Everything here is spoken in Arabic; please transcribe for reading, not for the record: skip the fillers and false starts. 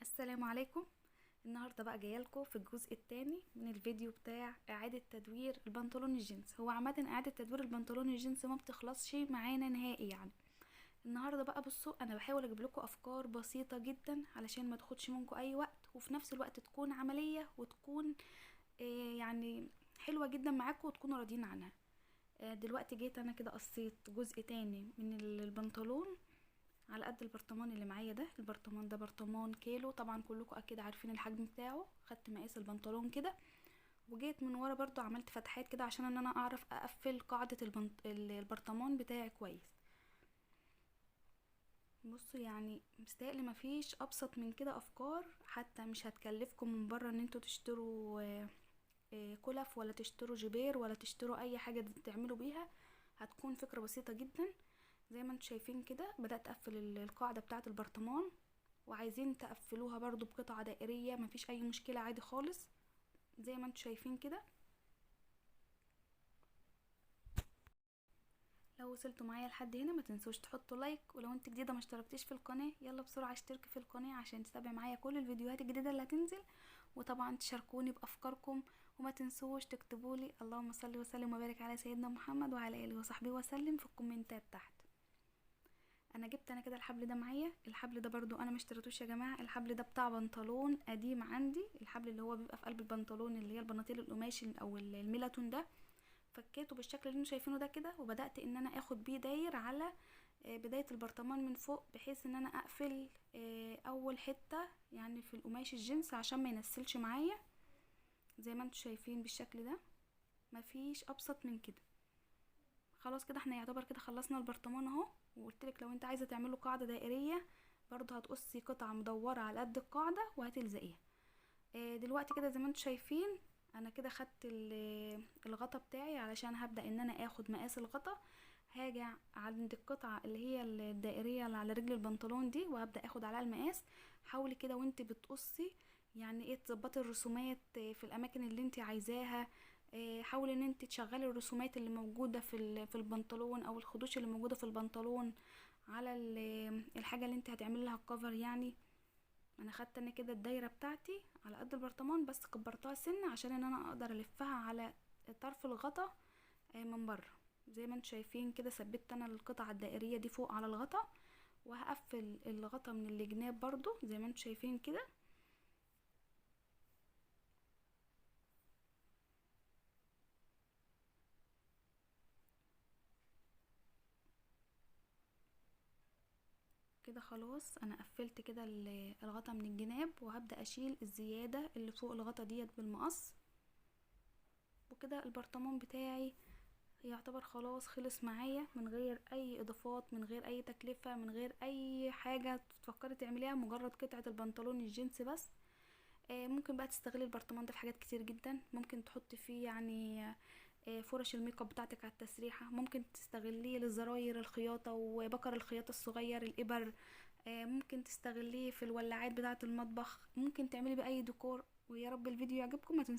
السلام عليكم. النهارده بقى جايلكم في الجزء الثاني من الفيديو بتاع اعاده تدوير البنطلون الجينز. هو عامه اعاده تدوير البنطلون الجينز ما بتخلصش معانا نهائي يعني. النهارده بقى بصوا، انا بحاول اجيب لكم افكار بسيطه جدا علشان ما تاخدش منكم اي وقت، وفي نفس الوقت تكون عمليه وتكون يعني حلوه جدا معاكم وتكونوا راضيين عنها. دلوقتي جيت انا كده قصيت جزء تاني من البنطلون على قد البرطمان اللي معايا ده. البرطمان ده برطمان كيلو، طبعا كلكم اكيد عارفين الحجم بتاعه. خدت مقاس البنطلون كده، وجيت من ورا برضو عملت فتحات كده عشان ان انا اعرف اقفل قاعدة البرطمان بتاعي كويس. بصوا يعني مستقل مفيش ابسط من كده افكار، حتى مش هتكلفكم من بره ان انتوا تشتروا كلف ولا تشتروا جبير ولا تشتروا اي حاجة تعملوا بيها. هتكون فكرة بسيطة جدا. زي ما انتوا شايفين كده بدأت اقفل القاعدة بتاعة البرطمان، وعايزين تقفلوها برضو بقطعة دائرية مفيش اي مشكلة عادي خالص زي ما انتوا شايفين كده. لو وصلتوا معايا لحد هنا ما تنسوش تحطوا لايك، ولو انت جديدة ما اشتركتيش في القناة يلا بسرعة اشتركي في القناة عشان تتابع معايا كل الفيديوهات الجديدة اللي هتنزل. وطبعا تشاركوني بافكاركم، وما تنسوش تكتبولي اللهم صل وسلم وبارك على سيدنا محمد وعلى اله وصحبه وسلم في الكومنتات تحت. انا جبت كده الحبل ده معايا. الحبل ده برضو انا ما اشتريتوش يا جماعه، الحبل ده بتاع بنطلون قديم عندي، الحبل اللي هو بيبقى في قلب البنطلون اللي هي البناطيل القماش او الميلاتون ده. فكيته بالشكل اللي انتوا شايفينه ده كده، وبدات ان انا اخد بيه داير على بدايه البرطمان من فوق، بحيث ان انا اقفل اول حته يعني في القماش الجنس عشان ما ينسلش معايا. زي ما انتوا شايفين بالشكل ده، مفيش ابسط من كده. خلاص كده احنا يعتبر كده خلصنا البرطمان اهو. وقلتلك لو انت عايزه تعمله قاعده دائريه برضو هتقصي قطعه مدوره على قد القاعده وهتلزقيها. دلوقتي كده زي ما انتوا شايفين انا كده خدت الغطا بتاعي علشان هبدا ان انا اخد مقاس الغطا. هاجي عند القطعه اللي هي الدائريه اللي على رجل البنطلون دي وهبدا اخد عليها المقاس. حاولي كده وانت بتقصي يعني ايه تظبطي الرسومات في الاماكن اللي انت عايزاها. حاولي ان انت تشغلي الرسومات اللي موجوده في البنطلون او الخدوش اللي موجوده في البنطلون على الحاجه اللي انت هتعملي لها الكفر يعني. انا خدت انا كده الدايره بتاعتي على قد البرطمان، بس كبرتها سنه عشان ان انا اقدر الفها على طرف الغطا من بره. زي ما انتم شايفين كده ثبت انا القطعه الدائريه دي فوق على الغطا، وهقفل الغطا من الجناب برضو زي ما انتم شايفين كده. كده خلاص انا قفلت كده الغطا من الجناب، وهبدا اشيل الزياده اللي فوق الغطا ديت بالمقص. وكده البرطمان بتاعي يعتبر خلاص خلص معايا من غير اي اضافات، من غير اي تكلفة، من غير اي حاجة تفكري تعمليها، مجرد قطعة البنطلون الجينز بس. ممكن بقى تستغلي البرطمان ده في حاجات كتير جدا. ممكن تحطي فيه يعني فرش الميك اب بتاعتك على التسريحة، ممكن تستغليه للزراير الخياطة وبكر الخياطة الصغير الابر. ممكن تستغليه في الولاعات بتاعة المطبخ، ممكن تعملي بأي ديكور. ويا رب الفيديو يعجبكم. ما تنسوش